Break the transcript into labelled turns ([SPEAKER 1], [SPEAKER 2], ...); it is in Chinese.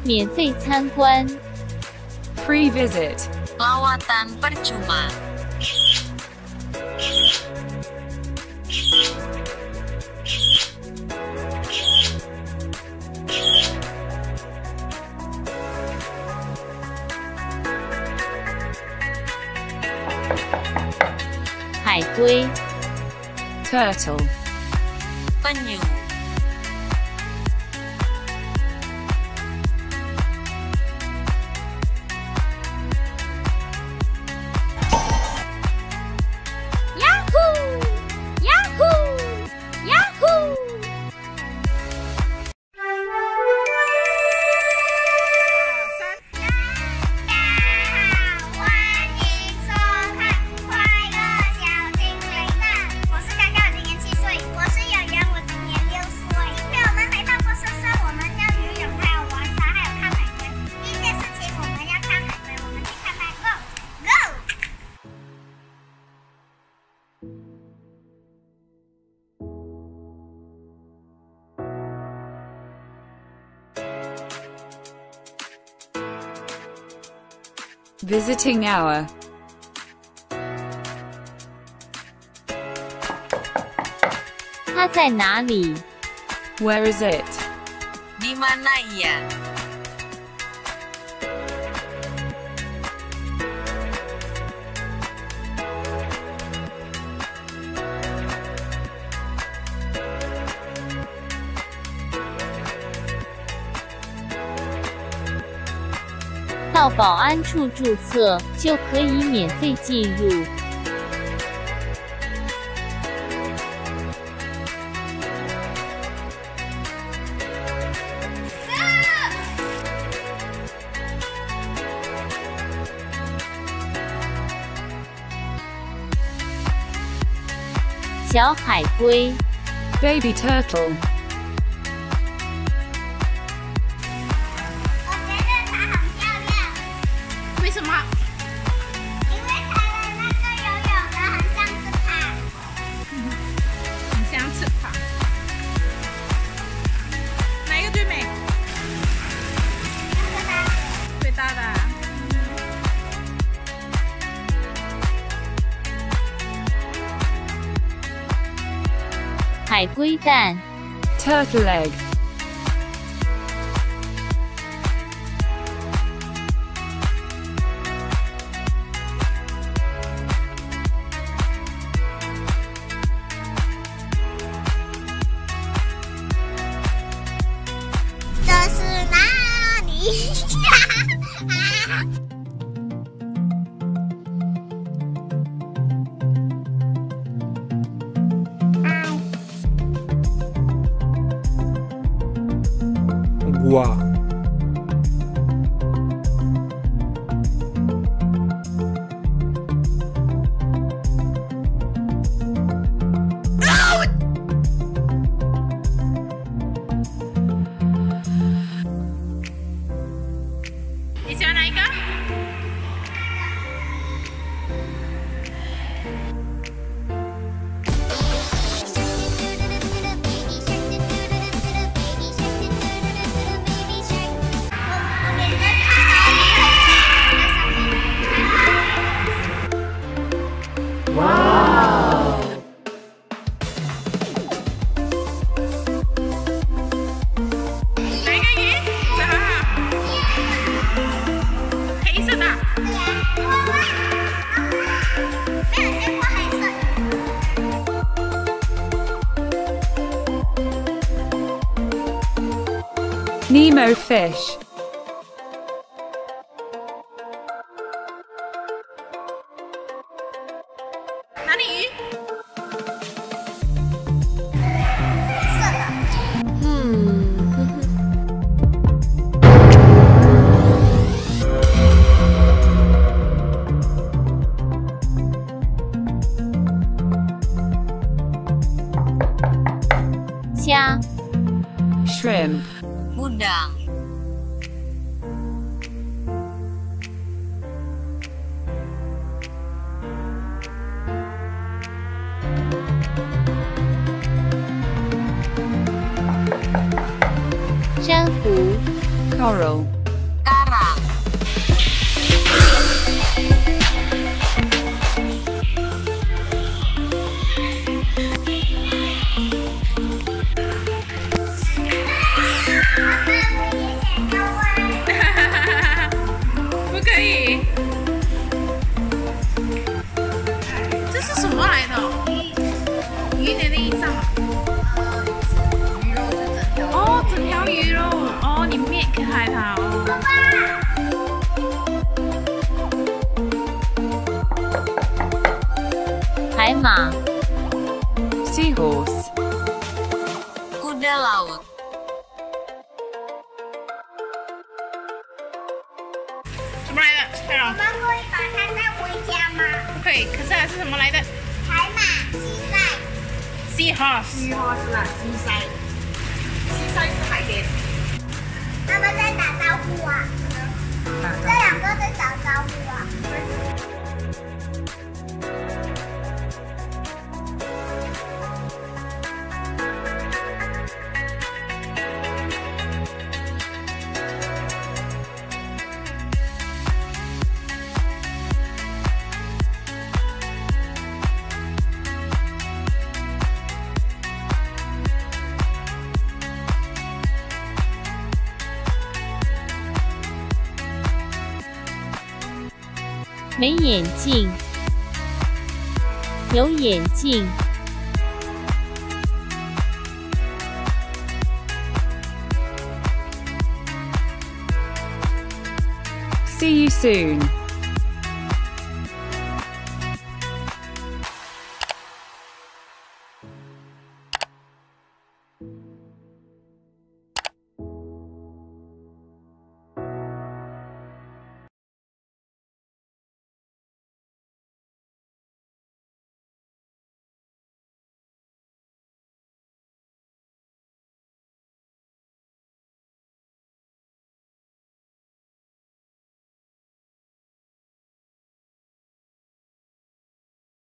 [SPEAKER 1] 免费参观
[SPEAKER 2] Free visit.
[SPEAKER 3] Lawatan percuma.
[SPEAKER 1] Haihui
[SPEAKER 2] Turtle.
[SPEAKER 3] Penyu.
[SPEAKER 2] Visiting hour.
[SPEAKER 1] 它在哪里
[SPEAKER 2] Where is it?
[SPEAKER 3] Di mana ia?
[SPEAKER 1] “到保安处注册就可以免费进入。小海龟
[SPEAKER 2] Baby turtle.
[SPEAKER 4] 为什么？因为它的那个游泳的很像是它，很像翅膀。哪一个最美？最大的。
[SPEAKER 1] 海龟蛋
[SPEAKER 2] Turtle egg.
[SPEAKER 4] 这是哪里？Gua.你喜欢哪一个？哪一个鱼？这很好。黑色的。没有见过黑色的。
[SPEAKER 2] Nemo fish.
[SPEAKER 4] 哪里鱼？
[SPEAKER 1] 虾
[SPEAKER 2] Shrimp.
[SPEAKER 3] Udang.
[SPEAKER 2] Coral.
[SPEAKER 3] Karang.
[SPEAKER 4] 不可以。这是什么来的？鱼的内脏。鱼肉是整条。哦，整条鱼肉。哦，你灭开它哦。
[SPEAKER 1] 海马
[SPEAKER 2] Seahorse.
[SPEAKER 3] Kuda laut.
[SPEAKER 4] 什么来的？海龙。
[SPEAKER 5] 我们可以把它带回家吗？
[SPEAKER 4] 不可以。可是它是什么来的
[SPEAKER 5] 海马、西塞。
[SPEAKER 4] ？Seahorse。Seahorse
[SPEAKER 3] 啦，西塞。西塞是海边。
[SPEAKER 5] 他们在打招呼啊，这两个在打招呼啊。
[SPEAKER 1] 没眼镜，有眼镜。
[SPEAKER 2] See you soon.